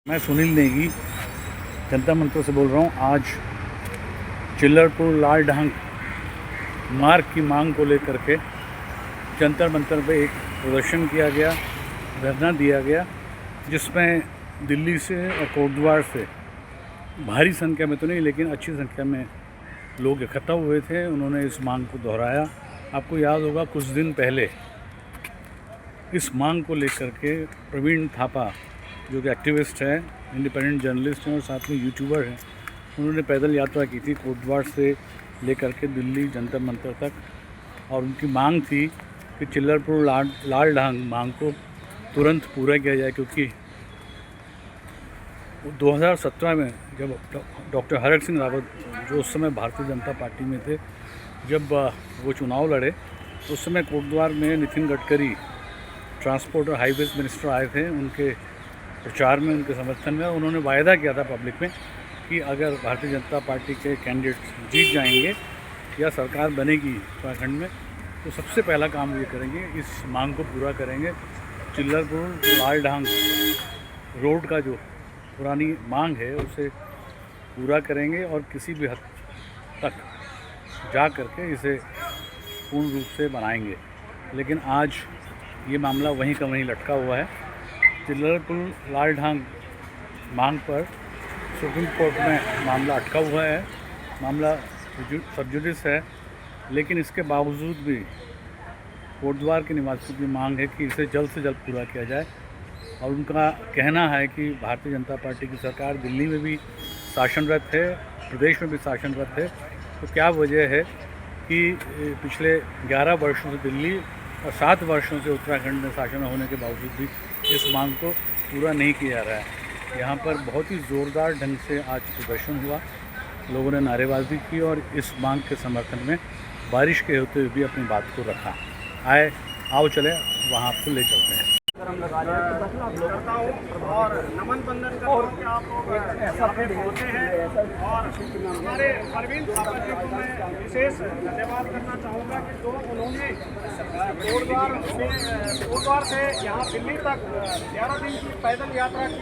मैं सुनील नेगी जनता मंत्र से बोल रहा हूँ। आज चिल्लरपुर लाल ढांग मार्ग की मांग को लेकर के जंतर मंतर पे एक प्रदर्शन किया गया, धरना दिया गया, जिसमें दिल्ली से और कोटद्वार से भारी संख्या में तो नहीं लेकिन अच्छी संख्या में लोग इकट्ठा हुए थे। उन्होंने इस मांग को दोहराया। आपको याद होगा कुछ दिन पहले इस मांग को लेकर के प्रवीण थापा जो कि एक्टिविस्ट है, इंडिपेंडेंट जर्नलिस्ट हैं और साथ में यूट्यूबर हैं, उन्होंने पैदल यात्रा की थी कोटद्वार से लेकर के दिल्ली जंतर मंतर तक। और उनकी मांग थी कि चिल्लरपुर लाल ढांग मांग को तुरंत पूरा किया जाए, क्योंकि 2017 में जब डॉक्टर हरक सिंह रावत जो उस समय भारतीय जनता पार्टी में थे, जब वो चुनाव लड़े तो उस समय कोटद्वार में नितिन गडकरी ट्रांसपोर्ट और हाईवेज मिनिस्टर आए थे। उनके प्रचार में, उनके समर्थन में उन्होंने वायदा किया था पब्लिक में कि अगर भारतीय जनता पार्टी के कैंडिडेट जीत जाएंगे या सरकार बनेगी उत्तराखंड में तो सबसे पहला काम ये करेंगे, इस मांग को पूरा करेंगे। चिल्लरपुर लाल ढांग रोड का जो पुरानी मांग है उसे पूरा करेंगे और किसी भी हद तक जा करके इसे पूर्ण रूप से बनाएंगे। लेकिन आज ये मामला वहीं का वहीं लटका हुआ है। चिल्लरपुर लाल ढांग मांग पर सुप्रीम कोर्ट में मामला अटका हुआ है, मामला सब जुडिस है, लेकिन इसके बावजूद भी कोटद्वार के निवासियों की मांग है कि इसे जल्द से जल्द पूरा किया जाए। और उनका कहना है कि भारतीय जनता पार्टी की सरकार दिल्ली में भी शासनरत है, प्रदेश में भी शासनरत है, तो क्या वजह है कि पिछले 11 वर्षों से दिल्ली और 7 वर्षों से उत्तराखंड में शासन होने के बावजूद भी इस मांग को पूरा नहीं किया जा रहा है। यहाँ पर बहुत ही ज़ोरदार ढंग से आज प्रदर्शन हुआ, लोगों ने नारेबाजी की और इस मांग के समर्थन में बारिश के होते हुए भी अपनी बात को रखा। आओ चले वहाँ आपको ले चलते हैं। करता हूँ और नमन बंधन करता हूँ कि आप लोग यहाँ पे पहुँचे हैं। और हमारे प्रवीण थापा जी को मैं विशेष धन्यवाद करना चाहूँगा कि जो उन्होंने कोटद्वार से यहाँ दिल्ली तक 11 दिन की पैदल यात्रा की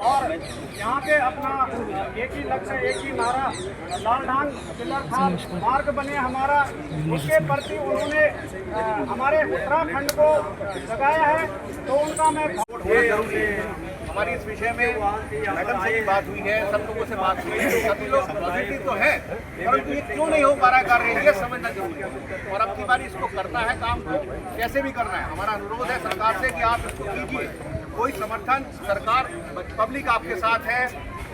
और यहाँ पे अपना एक ही लक्ष्य, एक ही नारा, लाल ढांग चिल्लरखाल मार्ग बने हमारा, उसके प्रति उन्होंने हमारे उत्तराखंड को जगाया है। तो उनका मैं हमारी इस विषय में मैडम से भी बात हुई है, सब लोगों से बात हुई है, सभी लोग पॉजिटिव तो है, परंतु ये क्यों नहीं हो पा रहा है कार्य, ये समझना जरूरी है। और अब की बार इसको करना है, काम को कैसे भी करना है। हमारा अनुरोध है सरकार से कि आप इसको कीजिए। कोई समर्थन, सरकार, पब्लिक आपके साथ है,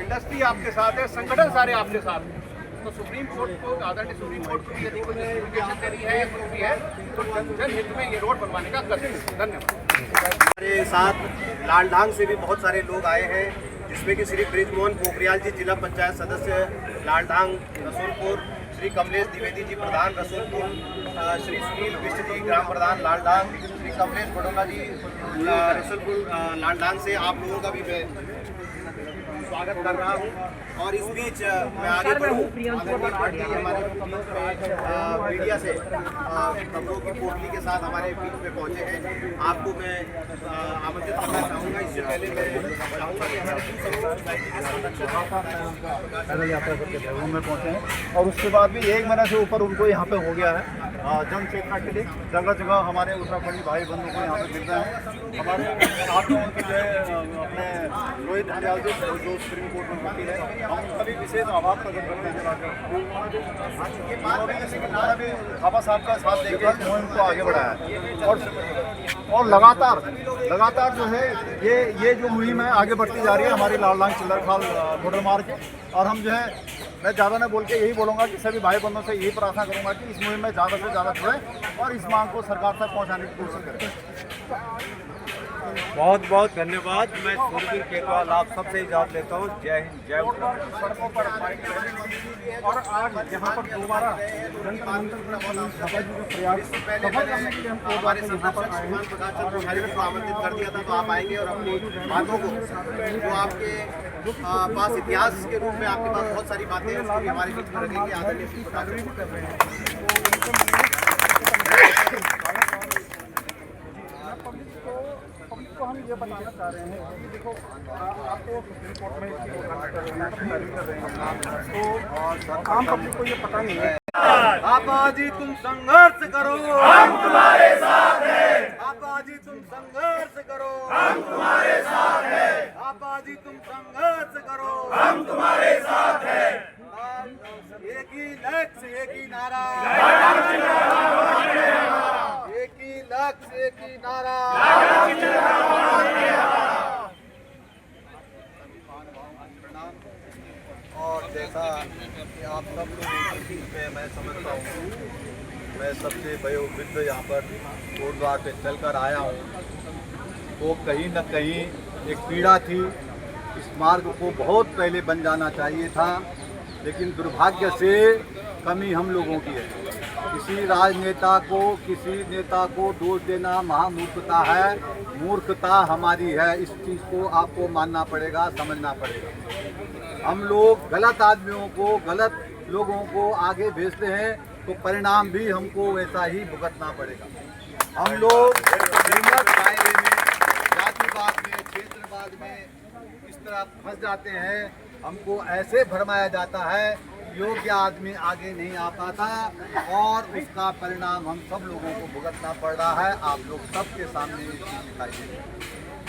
इंडस्ट्री आपके साथ है, संगठन सारे आपके साथ हैं। तो सुप्रीम कोर्ट को, आदरणीय सुप्रीम कोर्ट को यदि कोई नोटिफिकेशन देनी है या कुछ भी है तो जनहित में ये रोड बनवाने का करें। धन्यवाद। हमारे साथ लाल ढांग से भी बहुत सारे लोग आए हैं, जिसमें कि श्री बृजमोहन पोखरियाल जी जिला पंचायत सदस्य लाल ढांग रसूलपुर, श्री कमलेश द्विवेदी जी प्रधान रसूलपुर, श्री सुनील बिष्ट जी ग्राम प्रधान लाल ढांग, श्री कमलेश बडोला जी रसूलपुर लाल ढांग से आप लोगों का भी मैं स्वागत कर रहा हूँ। और इस बीच मैं आगे बढ़ूँ, हमारे मीडिया से खबरों की पोटली के साथ हमारे बीच में पहुँचे हैं, आपको मैं आमंत्रित करना चाहूँगा। इससे पहले मैं चाहूँगा कि पैदल यात्रा करके जगहों में पहुँचे हैं और उसके बाद भी 1 महीने से ऊपर उनको यहाँ पे हो गया है जन चेतना के लिए। जगह जगह हमारे उत्तराखंडी भाई बंधु को यहाँ पे मिल रहे हैं। हमारे साथ में उनके जो है अपने रोहित हरियाल जी जो सुप्रीम कोर्ट में वकील है, हम उनका भी विशेष आभार प्रकट करते हैं। थापा साहब का साथ देकर मुहिम को आगे बढ़ाया है और लगातार जो है ये जो मुहिम है आगे बढ़ती जा रही है हमारी लाल ढांग चिल्लरखाल बॉर्डर मार्ग। और हम जो है मैं ज़्यादा नहीं बोल के यही बोलूँगा कि सभी भाई बंधुओं से यही प्रार्थना करूँगा कि इस मुहिम में ज़्यादा से ज़्यादा जुड़ें और इस मांग को सरकार तक पहुँचाने की कोशिश करें। बहुत बहुत धन्यवाद। मैं सूरवीर केतवाल आप सबसे इजाज़त लेता हूँ। जय हिंद, जय उत्तराखंड। सड़कों पर और आज यहाँ पर दोबारा जंतर मंतर थापा जी का प्रयास सफल करने के लिए हम हमारे यहाँ पर आए हैं और हमारे को आमंत्रित कर दिया था, तो आप आएंगे और अपनी बातों को जो आपके पास इतिहास के रूप में आपके पास बहुत सारी बातें हैं उसको भी हमारे बीच में रखेंगे। आदरणीय श्री प्रधान कर रहे हैं। पब्लिक को हम ये बताना चाह रहे हैं कि देखो आपको सुप्रीम कोर्ट में इसकी वकालत कर रहे हैं, पैरवी कर रहे हैं, तो आम पब्लिक को ये पता नहीं है। आपा जी तुम संघर्ष करो, हम तुम्हारे साथ हैं। आपा जी तुम संघर्ष करो, हम तुम्हारे साथ हैं। आपा जी तुम संघर्ष करो, हम तुम्हारे साथ हैं। एक ही लक्ष्य, एक ही नारा, एक ही लक्ष्य, एक ही नारा। और जैसा कि आप सब लोग में मैं समझता हूँ, मैं सबसे वयोवृद्ध यहाँ पर गुरुद्वार पे चलकर आया हूँ, तो कहीं न कहीं एक पीड़ा थी। इस मार्ग को बहुत पहले बन जाना चाहिए था, लेकिन दुर्भाग्य से कमी हम लोगों की है। किसी राजनेता को, किसी नेता को दोष देना महामूर्खता है, मूर्खता हमारी है। इस चीज़ को आपको मानना पड़ेगा, समझना पड़ेगा। हम लोग गलत आदमियों को, गलत लोगों को आगे भेजते हैं तो परिणाम भी हमको वैसा ही भुगतना पड़ेगा। हम लोग कीमत दायरे में, जातिवाद में, क्षेत्रवाद में इस तरह फंस जाते हैं। हमको ऐसे भरमाया जाता है, योग्य आदमी आगे नहीं आ पाता और उसका परिणाम हम सब लोगों को भुगतना पड़ रहा है। आप लोग सबके सामने ये चीज़ दिखाई दे रही है।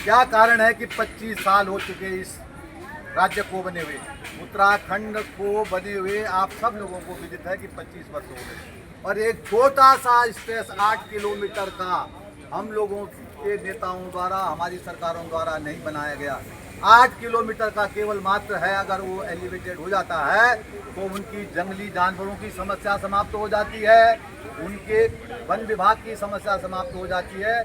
क्या कारण है कि 25 साल हो चुके इस राज्य को बने हुए, उत्तराखंड को बने हुए आप सब लोगों को विदित है कि 25 वर्ष हो गए, और एक छोटा सा स्पेस 8 किलोमीटर का हम लोगों के नेताओं द्वारा, हमारी सरकारों द्वारा नहीं बनाया गया। 8 किलोमीटर का केवल मात्र है। अगर वो एलिवेटेड हो जाता है तो उनकी जंगली जानवरों की समस्या समाप्त हो जाती है, उनके वन विभाग की समस्या समाप्त हो जाती है।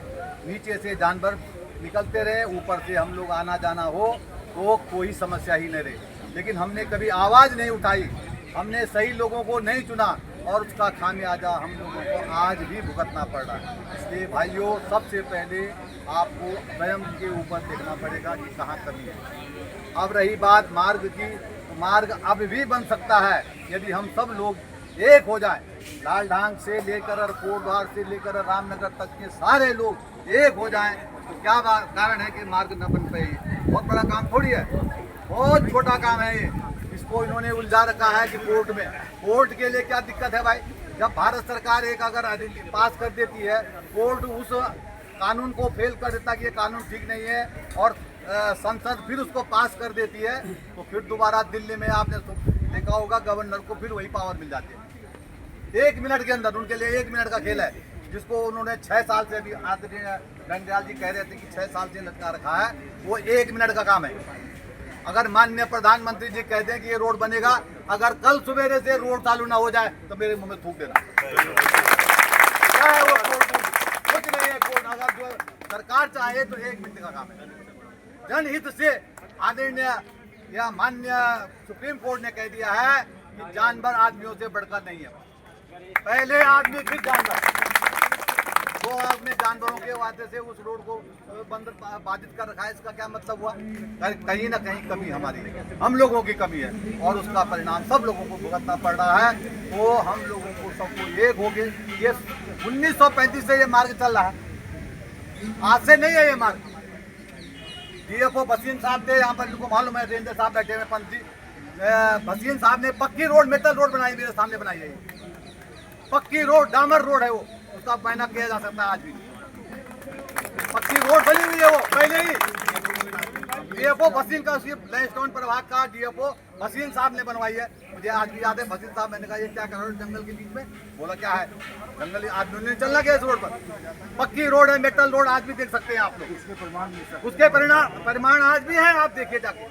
नीचे से जानवर निकलते रहे, ऊपर से हम लोग आना जाना हो तो कोई समस्या ही नहीं रही। लेकिन हमने कभी आवाज़ नहीं उठाई, हमने सही लोगों को नहीं चुना और उसका खामियाजा हम लोगों को आज भी भुगतना पड़ रहा है। इसलिए भाइयों, सबसे पहले आपको स्वयं के ऊपर देखना पड़ेगा कि कहाँ कमी है। अब रही बात मार्ग की, तो मार्ग अब भी बन सकता है यदि हम सब लोग एक हो जाएं। लालढांग से लेकर कोटद्वार से लेकर रामनगर तक के सारे लोग एक हो जाएं तो क्या कारण है कि मार्ग न बन पाए? बहुत बड़ा काम थोड़ी है, बहुत छोटा काम है ये। इसको इन्होंने उलझा रखा है कि कोर्ट में। कोर्ट के लिए क्या दिक्कत है भाई? जब भारत सरकार एक अगर पास कर देती है, कोर्ट उस कानून को फेल कर देता कि ये कानून ठीक नहीं है और संसद फिर उसको पास कर देती है, तो फिर दोबारा दिल्ली में आपने देखा होगा गवर्नर को फिर वही पावर मिल जाती है 1 मिनट के अंदर। उनके लिए 1 मिनट का खेल है, जिसको उन्होंने 6 साल से भी आदरणीय दंडयाल जी कह रहे थे कि 6 साल से लटका रखा है, वो 1 मिनट का काम है। अगर माननीय प्रधानमंत्री जी कहते हैं कि ये रोड बनेगा, अगर कल सवेरे से रोड चालू ना हो जाए तो मेरे मुंह में थूक देना। क्या है वो कोर्ट? कुछ नहीं है कोर्ट। अगर जो सरकार चाहे तो 1 मिनट का काम है। जनहित से आदरणीय या माननीय सुप्रीम कोर्ट ने कह दिया है कि जानवर आदमियों से बढ़कर नहीं है। पहले आदमी फिर जानवर। वो आपने जानवरों के वादे से उस रोड को बंद बाधित कर रखा है, इसका क्या मतलब हुआ? कहीं ना कहीं कमी हमारी है, हम लोगों की कमी है और उसका परिणाम सब लोगों को भुगतना पड़ रहा है। तो हम लोगों को सबको एक हो गए। ये 1935 से ये मार्ग चल रहा है, आज से नहीं है ये मार्ग। डीएफओ भसीन साहब थे यहाँ पर, इनको मालूम है, रेंजर साहब बैठे हुए पंथी। भसीन साहब ने पक्की रोड, मेटल रोड बनाई, मेरे सामने बनाई है। पक्की रोड, डामर रोड है वो, उसका मायना किया जा सकता है आज भी। पक्की रोड बनी हुई है वो पहले ही। डीएफओ भसीन का, लैंडस्टोन प्रभाग का डीएफओ भसीन साहब ने बनवाई है। मुझे आज भी याद है, भसीन साहब, मैंने कहा ये क्या कर रहे हो जंगल के बीच में? बोला क्या है, जंगल आदमी नहीं चलना क्या इस रोड पर? पक्की रोड है, मेटल रोड, आज भी देख सकते हैं आप लोग। उसके परिमाण आज भी है, आप देखिए जाके।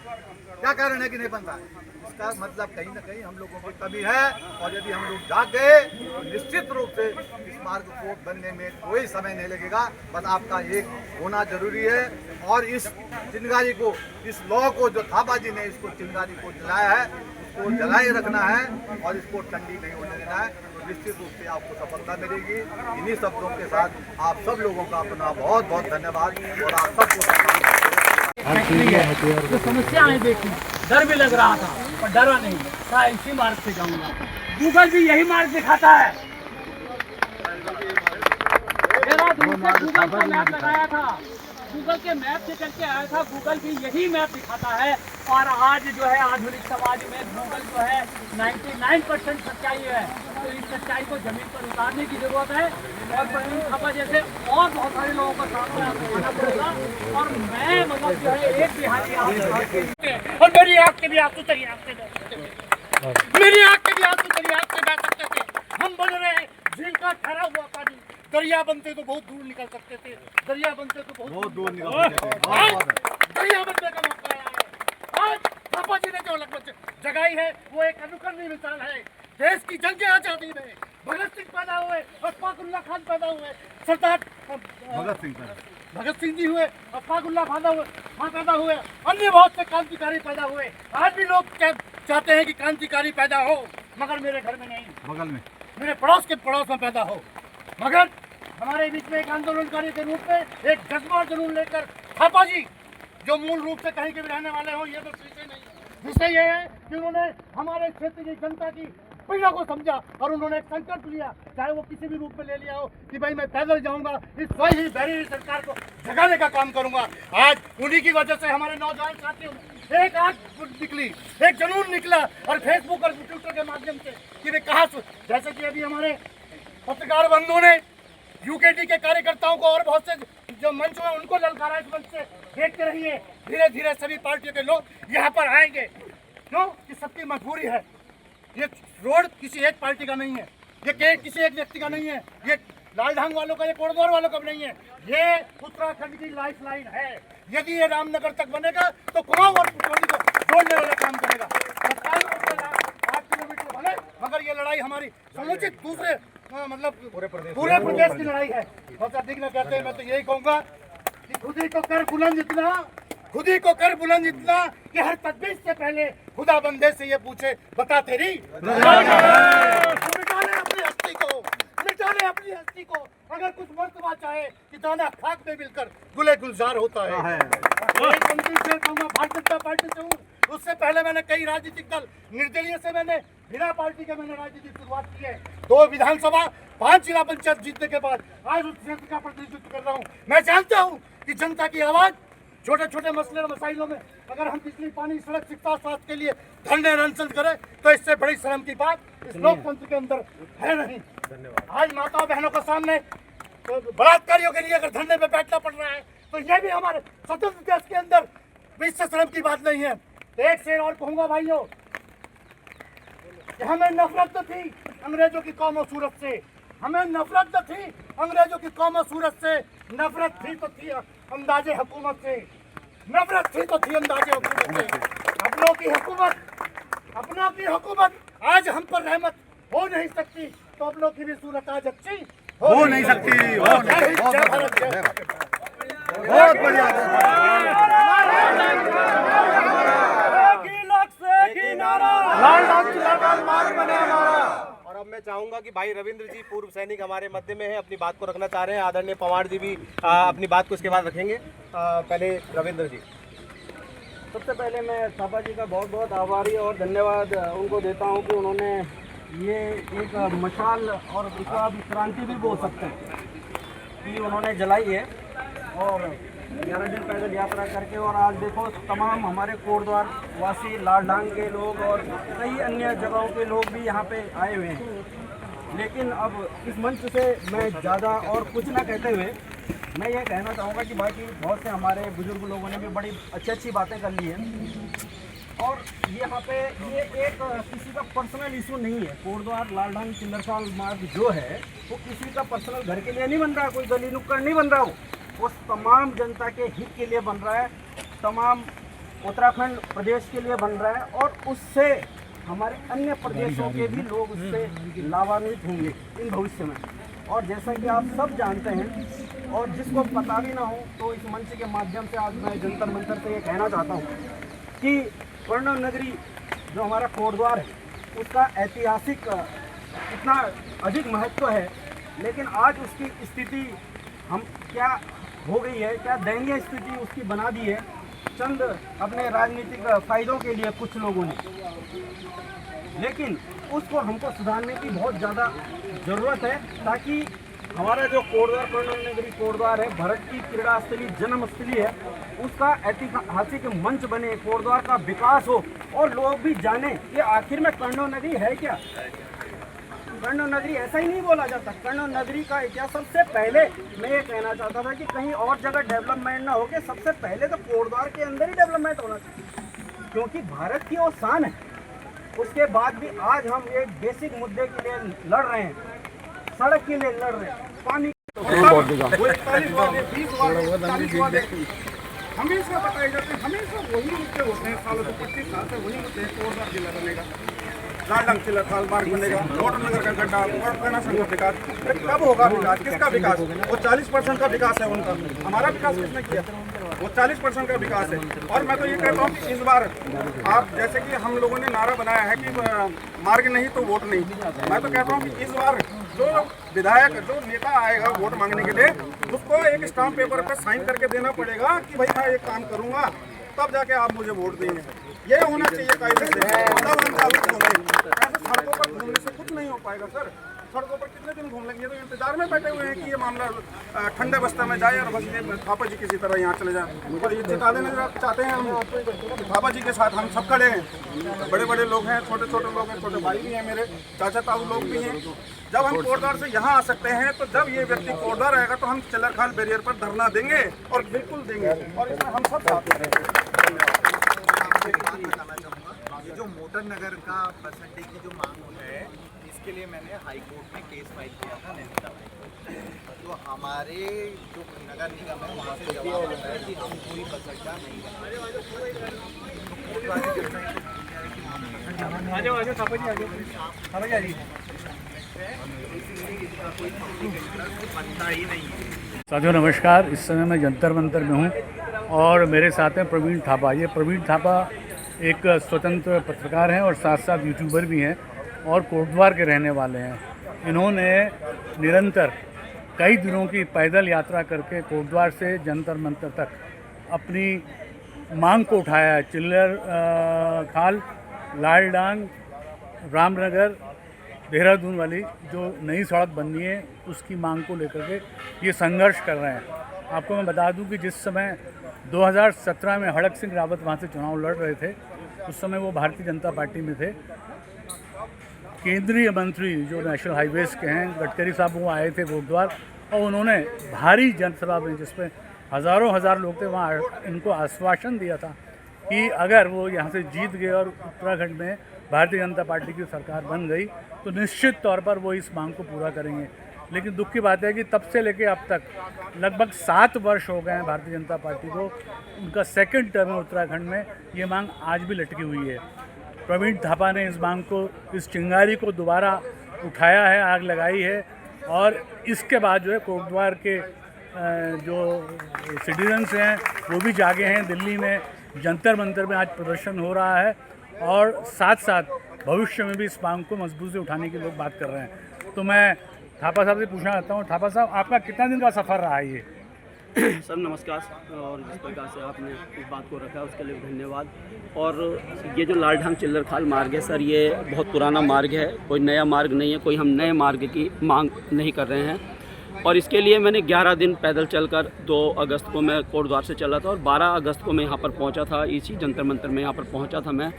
क्या कारण है कि नहीं बन रहा है? इसका मतलब कहीं ना कहीं हम लोगों की कमी है, और यदि हम लोग जाग गए तो निश्चित रूप से इस मार्ग को बनने में कोई समय नहीं लगेगा। बस आपका एक होना जरूरी है, और इस चिंगारी को, इस लॉ को जो थापा जी ने इसको चिंगारी को जलाया है, उसको जलाए रखना है और इसको ठंडी नहीं होने देना है। तो निश्चित रूप से आपको सफलता मिलेगी। इन्हीं शब्दों के साथ आप सब लोगों का अपना बहुत बहुत धन्यवाद, और आप सबको तो समस्या है। देखी, डर भी लग रहा था पर डरा नहीं, कहा इसी मार्ग से जाऊंगा। गूगल भी यही मार्ग दिखाता है। मेरा दूसरे गूगल का मैप लगाया था, गूगल के मैप से करके आया था, गूगल भी यही मैप दिखाता है। और आज जो है आधुनिक समाज में गूगल जो है 99% सच्चाई है। तो इस सच्चाई को जमीन पर उतारने की जरूरत है और प्रवीण थापा जैसे और बहुत सारे लोगों का सामने आपको आना पड़ेगा। और मैं मतलब जो है एक बिहारी और मेरी आँख के भी आंसू तेरी आँख से बह सकते थे, मेरी आँख के भी आंसू तेरी आँख से बह सकते थे। हम बन रहे हैं झील का ठहरा हुआ पानी, दरिया बनते तो बहुत दूर निकल सकते थे, दरिया बनते तो बहुत दूर निकल सकते थे। दरिया बनने का मौका आया है। आज थापा जी ने जो लगभग जगाई है वो एक अनुकरणीय मिसाल है। देश की जंग आजादी में भगत सिंह पैदा हुए, अशफाकुल्लाह खान पैदा हुए, सरदार भगत सिंह जी हुए, अशफाकुल्लाह खान पैदा हुए, अन्य बहुत से क्रांतिकारी पैदा हुए। आज भी लोग चाहते हैं कि क्रांतिकारी पैदा हो, मगर मेरे घर में नहीं, बगल में मेरे पड़ोस में पैदा हो। मगर हमारे बीच में एक आंदोलनकारी के रूप में एक जज्बा और जुनून लेकर थापा जी जो मूल रूप से कहीं के भी रहने वाले हो, ये बस विषय नहीं है। विषय ये है कि उन्होंने हमारे क्षेत्र की जनता की पीड़ा को समझा और उन्होंने एक संकल्प लिया, चाहे वो किसी भी रूप में ले लिया हो, कि भाई मैं पैदल जाऊंगा, इस वही बैरी सरकार को जगाने का काम करूंगा। आज उन्हीं की वजह से हमारे नौजवान साथियों में एक आग निकली, एक जुनून निकला और फेसबुक और ट्विटर के माध्यम से कि वे कहाँ, जैसे कि अभी हमारे पत्रकार बंधुओं ने यूकेडी के कार्यकर्ताओं को और बहुत से जो मंच में उनको ललकारा, इस मंच से देखते रहिए, धीरे धीरे सभी पार्टियों के लोग यहाँ पर आएंगे। क्यों कि सबकी मजबूरी है। ये रोड किसी एक पार्टी का नहीं है, ये किसी एक व्यक्ति का नहीं है, ये लालढांग वालों का, ये कोटद्वार वालों का भी नहीं है, ये उत्तराखंड की लाइफ लाइन है। यदि ये रामनगर तक बनेगा तो कुमाऊं और पुटौली को जोड़ने वाला काम करेगा। 8 किलोमीटर बने, मगर ये लड़ाई हमारी समुचित दूसरे मतलब पूरे प्रदेश की लड़ाई है। बहुत अधिक न कहते हैं, मैं तो यही कहूँगा कि खुद ही को कर बुलंद इतना कि हर तदबीर से पहले खुदा बंदे से ये पूछे, बता तेरी मिटाने अपनी हस्ती को अगर कुछ मर्तबा चाहे कि दाना खाक में मिलकर गुले गुलजार होता है। भारतीय जनता पार्टी से हूँ, उससे पहले मैंने कई राजनीतिक दल, निर्दलीय से मैंने बिना पार्टी के मैंने राजनीति शुरुआत की है। 2 विधानसभा 5 जिला पंचायत जीतने के बाद आज उस क्षेत्र का प्रतिनिधित्व कर रहा हूँ। मैं जानता हूँ कि जनता की आवाज छोटे छोटे मसले और मसाइलों में अगर हम बिजली, पानी, सड़क, शिक्षा, स्वास्थ्य के लिए धरने अनशन करें तो इससे बड़ी शर्म की बात इस लोकतंत्र के अंदर है नहीं। आज माताओं बहनों के सामने बलात्कारियों के लिए अगर धरने पे बैठना पड़ रहा है तो ये भी हमारे स्वतंत्र देश के अंदर इससे शर्म की बात नहीं है। एक शेर और कहूँगा भाइयों, हमें नफरत तो थी अंग्रेजों की कौम और सूरत से, हमें नफरत तो थी अंग्रेजों की कौम और सूरत से, नफरत थी तो थी अंदाजे हुकूमत से, नफरत थी तो थी अंदाजे हुकूमत से। अपनों की हुकूमत आज हम पर रहमत हो नहीं सकती तो अपनों की भी सूरत आज अच्छी हो नहीं सकती। बहुत बढ़िया। और अब मैं चाहूंगा कि भाई रविंद्र जी, पूर्व सैनिक हमारे मध्य में है, अपनी बात को रखना चाह रहे हैं। आदरणीय पवार जी भी अपनी बात को इसके बाद रखेंगे। पहले रविंद्र जी। सबसे पहले मैं थापा जी का बहुत बहुत आभारी और धन्यवाद उनको देता हूं कि उन्होंने ये एक मशाल और इसको आप क्रांति भी बोल सकते हैं कि उन्होंने जलाई है और 11 दिन पैदल यात्रा करके। और आज देखो तमाम हमारे कोटद्वार वासी, लालढांग के लोग और कई अन्य जगहों के लोग भी यहाँ पे आए हुए हैं। लेकिन अब इस मंच से मैं ज़्यादा और कुछ ना कहते हुए मैं ये कहना चाहूँगा कि बाकी बहुत से हमारे बुजुर्ग लोगों ने भी बड़ी अच्छी बातें कर ली हैं। और यहाँ पे ये एक किसी का पर्सनल इशू नहीं है। कोटद्वार लालढांग चिल्लरसाल मार्ग जो है वो किसी का पर्सनल घर के लिए नहीं बन रहा, कोई गली नुक्कड़ नहीं बन रहा, वो तमाम जनता के हित के लिए बन रहा है, तमाम उत्तराखंड प्रदेश के लिए बन रहा है और उससे हमारे अन्य प्रदेशों के भी लोग उससे लाभान्वित होंगे इन भविष्य में। और जैसा कि आप सब जानते हैं और जिसको पता भी ना हो तो इस मंच के माध्यम से आज मैं जंतर मंतर से ये कहना चाहता हूँ कि स्वर्णम नगरी जो हमारा कोटद्वार है उसका ऐतिहासिक इतना अधिक महत्व है, लेकिन आज उसकी स्थिति हम क्या हो गई है, क्या दयनीय स्थिति उसकी बना दी है चंद अपने राजनीतिक फायदों के लिए कुछ लोगों ने। लेकिन उसको हमको सुधारने की बहुत ज़्यादा ज़रूरत है ताकि हमारा जो कोटद्वार कर्ण नगरी कोटद्वार है, भारत की क्रीड़ा स्थली, जन्मस्थली है, उसका ऐतिहासिक मंच बने, कोटद्वार का विकास हो और लोग भी जाने कि आखिर में कर्ण नगरी है क्या। कर्ण नगरी ऐसा ही नहीं बोला जाता। कर्ण नगरी का इतिहास सबसे पहले मैं ये कहना चाहता था कि कहीं और जगह डेवलपमेंट ना हो के सबसे पहले तो कोटद्वार के अंदर ही डेवलपमेंट होना चाहिए, क्योंकि भारत की वो शान है। उसके बाद भी आज हम एक बेसिक मुद्दे के लिए लड़ रहे हैं, सड़क के लिए लड़ रहे हैं, पानी हमेशा बताए जाते हैं, हमेशा वही मुद्दे होते हैं। सालों से 25 साल से वही मुद्दे हैं। कोटद्वार जिला बनेगा, लालडंग चिल्लर खाल मार्ग बनेगा, मोटर नगर का गड्ढा और कर्णासन का विकास। कब होगा विकास? किसका विकास? वो 40% का विकास है उनका। हमारा विकास किसने किया? वो 40% का विकास है। और मैं तो ये कहता हूँ कि इस बार आप जैसे कि हम लोगों ने नारा बनाया है कि मार्ग नहीं तो वोट नहीं, मैं तो कहता हूँ कि इस बार जो विधायक, जो नेता आएगा वोट मांगने के लिए, उसको एक स्टाम्प पेपर पर साइन करके देना पड़ेगा कि भाई मैं ये काम करूँगा, तब जाके आप मुझे वोट देंगे। ये होना चाहिए कायदे से, तब हम साबित होंगे। ऐसे सड़कों पर घूमने से कुछ नहीं हो पाएगा सर। सड़कों पर कितने दिन घूम लेंगे? तो इंतजार में बैठे हुए हैं कि ये मामला ठंडे बस्ते में जाए और बस ये थापा जी किसी तरह यहाँ चले जाए। और ये जिता देना चाहते हैं हम। थापा जी के साथ हम सब खड़े हैं, बड़े बड़े लोग हैं, छोटे छोटे लोग हैं, छोटे भाई भी हैं, मेरे चाचा ताऊ लोग भी हैं। जब हम कोटद्वार से यहाँ आ सकते हैं, तो जब ये व्यक्ति कोटद्वार आएगा तो हम चिल्लर खाल बैरियर पर धरना देंगे और बिल्कुल देंगे, और इसमें हम सब साथ हैं। ये जो मोटर नगर का परसेंटेज की जो मांग है, इसके लिए मैंने हाई कोर्ट में केस फाइल किया था नैनीताल। तो हमारे जो नगर निगम है वहाँ से जवाब आता है कि हम कोई बस अड्डा नहीं साथियों नमस्कार। इस समय मैं जंतर मंतर में हूँ और मेरे साथ हैं प्रवीण थापा। ये प्रवीण थापा एक स्वतंत्र पत्रकार हैं और साथ साथ यूट्यूबर भी हैं और कोटद्वार के रहने वाले हैं। इन्होंने निरंतर कई दिनों की पैदल यात्रा करके कोटद्वार से जंतर मंतर तक अपनी मांग को उठाया है। चिल्लर खाल, लालडांग, रामनगर, देहरादून वाली जो नई सड़क बननी है उसकी मांग को लेकर के ये संघर्ष कर रहे हैं। आपको मैं बता दूं कि जिस समय 2017 में हड़क सिंह रावत वहाँ से चुनाव लड़ रहे थे, उस समय वो भारतीय जनता पार्टी में थे। केंद्रीय मंत्री जो नेशनल हाईवेज के हैं, गडकरी साहब, वो आए थे कोटद्वार और उन्होंने भारी जनसभा में, जिसमें हज़ारों लोग थे, वहाँ इनको आश्वासन दिया था कि अगर वो यहाँ से जीत गए और उत्तराखंड में भारतीय जनता पार्टी की सरकार बन गई तो निश्चित तौर पर वो इस मांग को पूरा करेंगे। लेकिन दुख की बात है कि तब से लेके अब तक लगभग 7 वर्ष हो गए हैं भारतीय जनता पार्टी को। उनका सेकंड टर्म है उत्तराखंड में, ये मांग आज भी लटकी हुई है। प्रवीण थापा ने इस मांग को, इस चिंगारी को दोबारा उठाया है, आग लगाई है और इसके बाद जो है कोटद्वार के जो सिटीजन्स हैं वो भी जागे हैं। दिल्ली में जंतर मंतर में आज प्रदर्शन हो रहा है और साथ साथ भविष्य में भी इस मांग को मजबूत से उठाने की लोग बात कर रहे हैं। तो मैं थापा साहब से पूछना चाहता हूँ, थापा साहब आपका कितना दिन का सफ़र रहा है ये? सर नमस्कार। और जिस प्रकार से आपने इस बात को रखा उसके लिए धन्यवाद। और ये जो लालढांग चिल्लर खाल मार्ग है सर, ये बहुत पुराना मार्ग है, कोई नया मार्ग नहीं है, कोई हम नए मार्ग की मांग नहीं कर रहे हैं। और इसके लिए मैंने 11 दिन पैदल चलकर 2 अगस्त को मैं कोटद्वार से चला था और 12 अगस्त को मैं यहाँ पर पहुँचा था। इसी जंतर मंतर में यहाँ पर पहुँचा था मैं,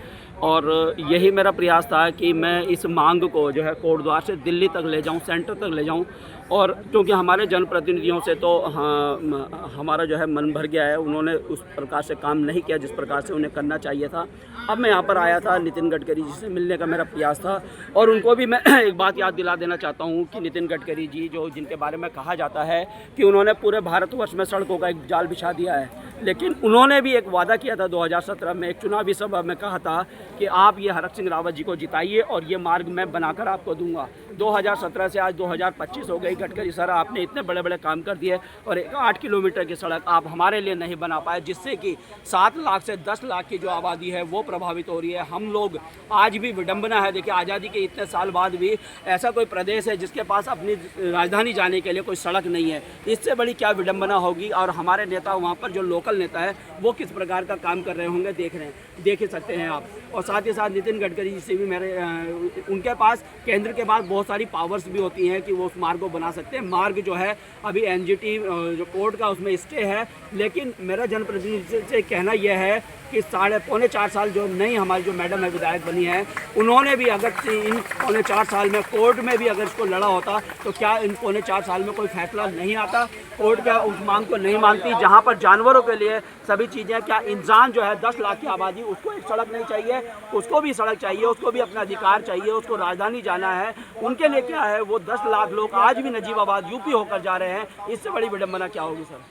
और यही मेरा प्रयास था कि मैं इस मांग को जो है कोटद्वार से दिल्ली तक ले जाऊँ, सेंटर तक ले जाऊँ। और क्योंकि हमारे जनप्रतिनिधियों से तो हमारा जो है मन भर गया है, उन्होंने उस प्रकार से काम नहीं किया जिस प्रकार से उन्हें करना चाहिए था। अब मैं यहाँ पर आया था, नितिन गडकरी जी से मिलने का मेरा प्रयास था और उनको भी मैं एक बात याद दिला देना चाहता हूँ कि नितिन गडकरी जी जो जिनके बारे में कहा जाता है कि उन्होंने पूरे भारतवर्ष में सड़कों का एक जाल बिछा दिया है, लेकिन उन्होंने भी एक वादा किया था 2017 में एक चुनावी सभा में, कहा था कि आप ये हरक सिंह रावत जी को जिताइए और ये मार्ग मैं बनाकर आपको दूंगा। 2017 से आज 2025 हो गई। गडकरी सर, आपने इतने बड़े बड़े काम कर दिए और 8 किलोमीटर की सड़क आप हमारे लिए नहीं बना पाए, जिससे कि 7 लाख से 10 लाख की जो आबादी है वो प्रभावित हो रही है। हम लोग आज भी विडंबना है, देखिए आज़ादी के इतने साल बाद भी ऐसा कोई प्रदेश है जिसके पास अपनी राजधानी जाने के लिए कोई सड़क नहीं है। इससे बड़ी क्या विडंबना होगी। और हमारे नेता वहाँ पर जो लोकल लोकल नेता है वो किस प्रकार का काम कर रहे होंगे देख ही सकते हैं आप। और साथ ही साथ नितिन गडकरी जी से भी उनके पास केंद्र के पास बहुत सारी पावर्स भी होती हैं कि वो उस मार्ग को बना सकते हैं। मार्ग जो है अभी एनजीटी जो कोर्ट का उसमें स्टे है, लेकिन मेरा जनप्रतिनिधि से कहना यह है कि 3.25 साल जो नई हमारी जो मैडम है विधायक बनी है, उन्होंने भी अगर इन 4.25 साल में कोर्ट में भी अगर इसको लड़ा होता तो क्या इन 4.25 साल में कोई फैसला नहीं आता? कोर्ट क्या उस मांग को नहीं मानती जहां पर जानवरों के लिए सभी चीज़ें, क्या इंसान जो है 10 लाख की आबादी उसको एक सड़क नहीं चाहिए? उसको भी सड़क चाहिए, उसको भी अपना अधिकार चाहिए, उसको राजधानी जाना है। उनके लिए क्या है, वो 10 लाख लोग आज भी नजीबाबाद यूपी होकर जा रहे हैं। इससे बड़ी विडंबना क्या होगी सर?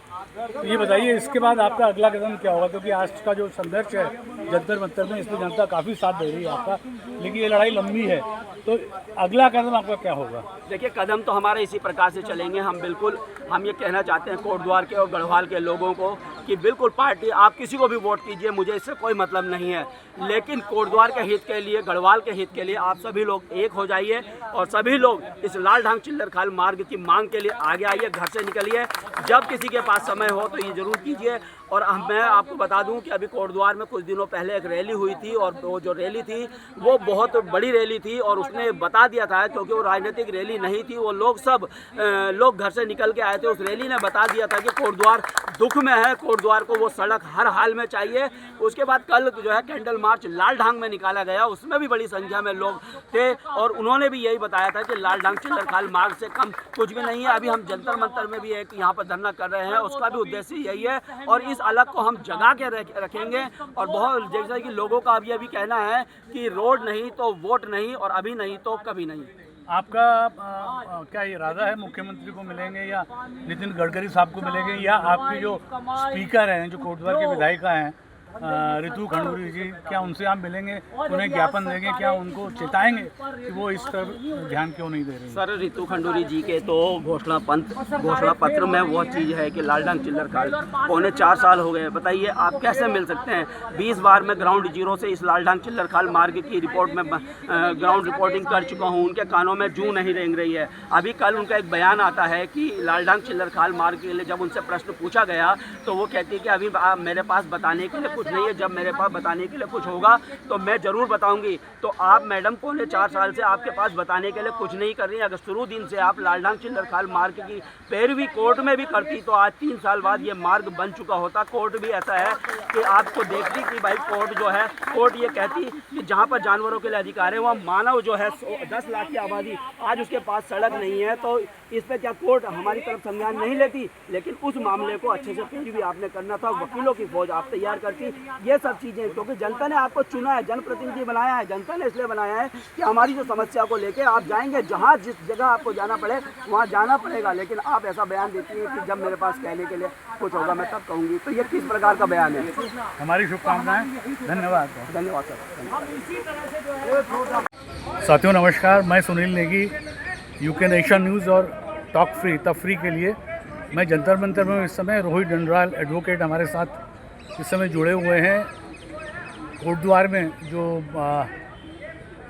तो ये बताइए इसके बाद आपका अगला कदम क्या होगा, क्योंकि आज का जो संघर्ष है जंतर मंतर में, इसमें जनता काफ़ी साथ दे रही है आपका, लेकिन ये लड़ाई लंबी है, तो अगला कदम आपका क्या होगा? देखिए, कदम तो हमारे इसी प्रकार से चलेंगे। हम ये कहना चाहते हैं कोटद्वार के और गढ़वाल के लोगों को कि बिल्कुल पार्टी आप किसी को भी वोट कीजिए, मुझे इससे कोई मतलब नहीं है, लेकिन कोटद्वार के हित के लिए, गढ़वाल के हित के लिए आप सभी लोग एक हो जाइए और सभी लोग इस लाल ढांग चिल्लर खाल मार्ग की मांग के लिए आगे आइए, घर से निकलिए। जब किसी के पास समय हो तो ये जरूर कीजिए। और मैं आपको बता दूं कि अभी कोटद्वार में कुछ दिनों पहले एक रैली हुई थी, और वो जो रैली थी वो बहुत बड़ी रैली थी, और उसने बता दिया था, क्योंकि वो राजनीतिक रैली नहीं थी, वो लोग घर से निकल के आए थे, उस रैली ने बता दिया था कि कोटद्वार दुख में है, कोटद्वार को वो सड़क हर हाल में चाहिए। उसके बाद कल जो है कैंडल मार्च लाल ढांग में निकाला गया, उसमें भी बड़ी संख्या में लोग थे, और उन्होंने भी यही बताया था कि लाल ढांग चिल्लर खाल मार्ग से कम कुछ भी नहीं है। अभी हम जंतर मंतर में भी एक यहाँ पर धरना कर रहे हैं, उसका भी उद्देश्य यही है, और इस अलग को हम जगा के रखेंगे। और बहुत जैसा कि लोगों का अभी कहना है कि रोड नहीं तो वोट नहीं, और अभी नहीं तो कभी नहीं। आपका क्या इरादा है, मुख्यमंत्री को मिलेंगे या नितिन गडकरी साहब को मिलेंगे, या आपके जो स्पीकर हैं, जो कोटद्वार के विधायिका हैं रितु खंडूरी जी, क्या उनसे आप मिलेंगे, उन्हें ज्ञापन देंगे, क्या उनको चेताएंगे कि वो इस तरफ ध्यान क्यों नहीं दे रहे? सर, रितु खंडूरी जी के तो घोषणा पत्र में वो चीज़ है कि लाल ढांग चिल्लर खाल 4.25 साल हो गए। बताइए आप कैसे मिल सकते हैं? 20 बार मैं ग्राउंड जीरो से इस लाल ढांग चिल्लर खाल मार्ग की रिपोर्ट में ग्राउंड रिपोर्टिंग कर चुका हूँ, उनके कानों में जूं नहीं रेंग रही है। अभी कल उनका एक बयान आता है कि लाल ढांग चिल्लर खाल मार्ग के लिए जब उनसे प्रश्न पूछा गया तो वो कहती है कि अभी मेरे पास बताने के लिए कुछ नहीं है, जब मेरे पास बताने के लिए कुछ होगा तो मैं जरूर बताऊंगी। तो आप मैडम 4.25 साल से आपके पास बताने के लिए कुछ नहीं कर रही हैं। अगर शुरू दिन से आप लाल ढांग चिल्लर खाल मार्ग की पैरवी कोर्ट में भी करती तो आज 3 साल बाद ये मार्ग बन चुका होता। कोर्ट भी ऐसा है कि आपको देखती कि भाई कोर्ट जो है, कोर्ट ये कहती कि जहाँ पर जानवरों के लिए अधिकार है, वहाँ मानव जो है 10 लाख की आबादी, आज उसके पास सड़क नहीं है, तो इस पर क्या कोर्ट हमारी तरफ संज्ञान नहीं लेती? लेकिन उस मामले को अच्छे से पैरवी आपने करना था, वकीलों की फौज आप तैयार करती, ये सब चीज़ें, क्योंकि जनता ने आपको चुना है, जनप्रतिनिधि बनाया है, जनता ने इसलिए बनाया है कि हमारी जो समस्या को लेके आप जाएंगे, जहाँ जिस जगह आपको जाना पड़े वहाँ जाना पड़ेगा। लेकिन आप ऐसा बयान देती हैं कि जब मेरे पास कहने के लिए कुछ होगा मैं तब कहूँगी, तो ये किस प्रकार का बयान है? हमारी शुभकामनाएं। धन्यवाद सर। साथियों नमस्कार, मैं Sunil Negi, UK nation news और टॉक फ्री तफरी के लिए मैं जंतर मंतर में इस समय रोहित डंडराल एडवोकेट हमारे साथ इस समय जुड़े हुए हैं। कोटद्वार में जो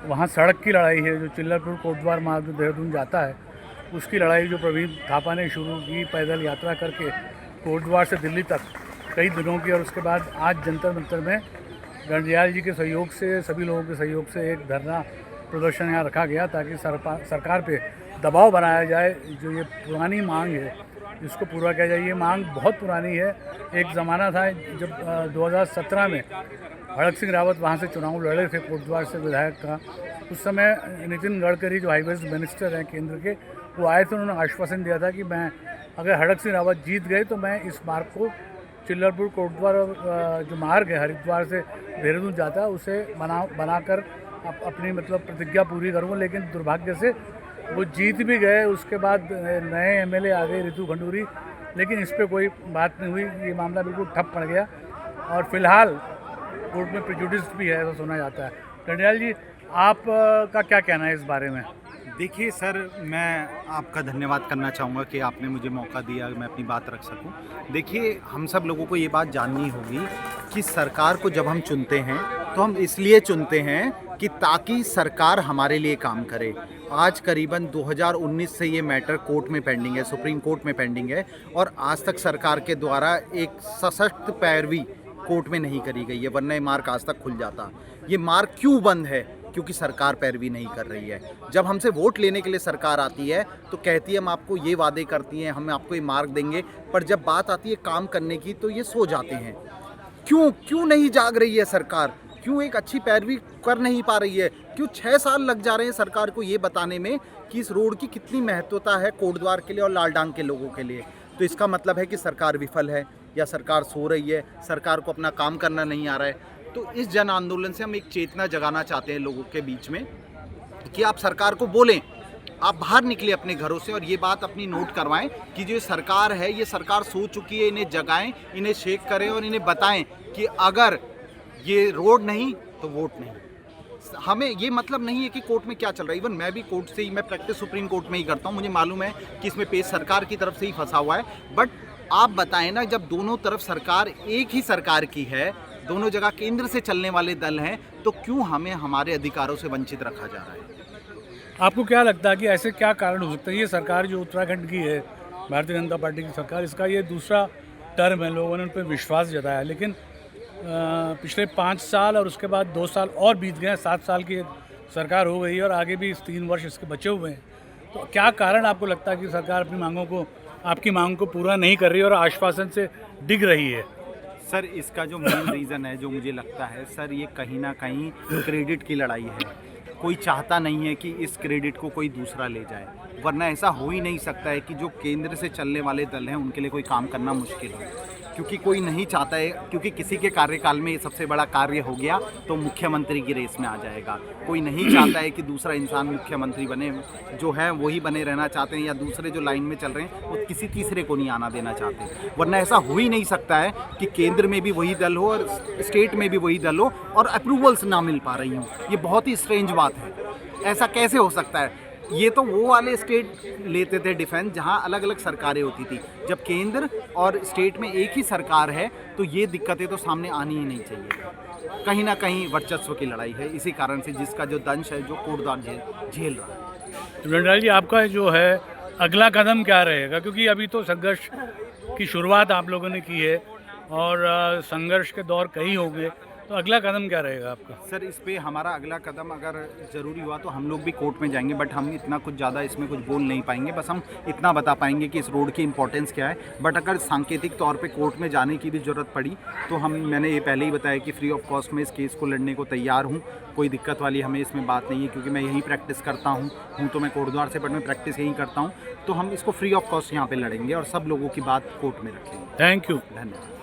वहाँ सड़क की लड़ाई है, जो चिल्लरपुर कोटद्वार मार्ग देहरादून जाता है, उसकी लड़ाई जो प्रवीण थापा ने शुरू की पैदल यात्रा करके कोटद्वार से दिल्ली तक कई दिनों की, और उसके बाद आज जंतर मंतर में गंडियाल जी के सहयोग से, सभी लोगों के सहयोग से एक धरना प्रदर्शन यहाँ रखा गया ताकि सरकार पे दबाव बनाया जाए। जो ये पुरानी मांग है इसको पूरा किया जाए। ये मांग बहुत पुरानी है। एक ज़माना था जब 2017 में हड़क सिंह रावत वहाँ से चुनाव लड़े थे कोटद्वार से विधायक का, उस समय नितिन गडकरी जो हाईवेज मिनिस्टर हैं केंद्र के, वो आए थे, उन्होंने आश्वासन दिया था कि मैं अगर हड़क सिंह रावत जीत गए तो मैं इस मार्ग को चिल्लरपुर कोटद्वार जो मार्ग है हरिद्वार से देहरादून जाता है उसे बनाकर अपनी मतलब प्रतिज्ञा पूरी करूँगा। लेकिन दुर्भाग्य से वो जीत भी गए। उसके बाद नए एमएलए आ गए रितु खंडूरी, लेकिन इस पर कोई बात नहीं हुई। ये मामला बिल्कुल ठप पड़ गया और फिलहाल कोर्ट में प्रेजुडिस भी है, ऐसा सुना जाता है। गंडियाल जी, आप का क्या कहना है इस बारे में? देखिए सर, मैं आपका धन्यवाद करना चाहूँगा कि आपने मुझे मौका दिया मैं अपनी बात रख सकूँ। देखिए, हम सब लोगों को ये बात जाननी होगी कि सरकार को जब हम चुनते हैं तो हम इसलिए चुनते हैं कि ताकि सरकार हमारे लिए काम करे। आज करीबन 2019 से ये मैटर कोर्ट में पेंडिंग है, सुप्रीम कोर्ट में पेंडिंग है, और आज तक सरकार के द्वारा एक सशक्त पैरवी कोर्ट में नहीं करी गई है, वरना ये मार्ग आज तक खुल जाता। ये मार्ग क्यों बंद है? क्योंकि सरकार पैरवी नहीं कर रही है। जब हमसे वोट लेने के लिए सरकार आती है तो कहती है हम आपको ये वादे करती हैं, हम आपको ये मार्ग देंगे, पर जब बात आती है काम करने की तो ये सो जाते हैं। क्यों नहीं जाग रही है सरकार? क्यों एक अच्छी पैरवी कर नहीं पा रही है? क्यों 6 साल लग जा रहे हैं सरकार को ये बताने में कि इस रोड की कितनी महत्वता है कोटद्वार के लिए और लालडांग के लोगों के लिए? तो इसका मतलब है कि सरकार विफल है या सरकार सो रही है, सरकार को अपना काम करना नहीं आ रहा है। तो इस जन आंदोलन से हम एक चेतना जगाना चाहते हैं लोगों के बीच में कि आप सरकार को बोलें, आप बाहर निकले अपने घरों से और ये बात अपनी नोट करवाएं कि जो सरकार है ये सरकार सो चुकी है। इन्हें जगाएं, इन्हें शेक करें और इन्हें बताएं कि अगर ये रोड नहीं तो वोट नहीं। हमें ये मतलब नहीं है कि कोर्ट में क्या चल रहा है। इवन मैं भी कोर्ट से ही, मैं प्रैक्टिस सुप्रीम कोर्ट में ही करता हूँ, मुझे मालूम है कि इसमें पेश सरकार की तरफ से ही फंसा हुआ है। बट आप बताएं ना, जब दोनों तरफ सरकार एक ही सरकार की है, दोनों जगह केंद्र से चलने वाले दल हैं, तो क्यों हमें हमारे अधिकारों से वंचित रखा जा रहा है? आपको क्या लगता है कि ऐसे क्या कारण हो सकते हैं? ये सरकार जो उत्तराखंड की है, भारतीय जनता पार्टी की सरकार, इसका ये दूसरा टर्म है, लोगों ने उन पर विश्वास जताया, लेकिन पिछले 5 साल और उसके बाद 2 साल और बीत गए, 7 साल की सरकार हो गई और आगे भी 3 वर्ष इसके बचे हुए हैं। तो क्या कारण आपको लगता है कि सरकार अपनी मांगों को, आपकी मांग को पूरा नहीं कर रही है और आश्वासन से डिग रही है? सर, इसका जो मेन रीज़न है, जो मुझे लगता है सर, ये कहीं ना कहीं क्रेडिट की लड़ाई है। कोई चाहता नहीं है कि इस क्रेडिट को कोई दूसरा ले जाए, वरना ऐसा हो ही नहीं सकता है कि जो केंद्र से चलने वाले दल हैं उनके लिए कोई काम करना मुश्किल हो, क्योंकि कोई नहीं चाहता है, क्योंकि किसी के कार्यकाल में ये सबसे बड़ा कार्य हो गया तो मुख्यमंत्री की रेस में आ जाएगा। कोई नहीं चाहता है कि दूसरा इंसान मुख्यमंत्री बने, जो है वही बने रहना चाहते हैं, या दूसरे जो लाइन में चल रहे हैं वो किसी तीसरे को नहीं आना देना चाहते, वरना ऐसा हो ही नहीं सकता है कि केंद्र में भी वही दल हो और स्टेट में भी वही दल हो और अप्रूवल्स ना मिल पा रही हों। ये बहुत ही स्ट्रेंज बात है, ऐसा कैसे हो सकता है? ये तो वो वाले स्टेट लेते थे डिफेंस जहाँ अलग अलग सरकारें होती थी, जब केंद्र और स्टेट में एक ही सरकार है तो ये दिक्कतें तो सामने आनी ही नहीं चाहिए। कहीं ना कहीं वर्चस्व की लड़ाई है, इसी कारण से जिसका जो दंश है, जो कोटद्वार झेल रहा है। नंडाल जी, आपका जो है अगला कदम क्या रहेगा? क्योंकि अभी तो संघर्ष की शुरुआत आप लोगों ने की है और संघर्ष के दौर कई होंगे, तो अगला कदम क्या रहेगा आपका? सर, इस पे हमारा अगला कदम अगर ज़रूरी हुआ तो हम लोग भी कोर्ट में जाएंगे, बट हम इतना कुछ ज़्यादा इसमें कुछ बोल नहीं पाएंगे। बस हम इतना बता पाएंगे कि इस रोड की इंपॉर्टेंस क्या है। बट अगर सांकेतिक तौर पे कोर्ट में जाने की भी ज़रूरत पड़ी तो मैंने ये पहले ही बताया कि फ्री ऑफ कॉस्ट में इस केस को लड़ने को तैयार हूँ। कोई दिक्कत वाली हमें इसमें बात नहीं है, क्योंकि मैं यहीं प्रैक्टिस करता हूँ तो मैं कोटद्वार से, बट मैं प्रैक्टिस यहीं करता हूँ, तो हम इसको फ्री ऑफ कॉस्ट यहाँ पर लड़ेंगे और सब लोगों की बात कोर्ट में रखेंगे। Thank you. धन्यवाद।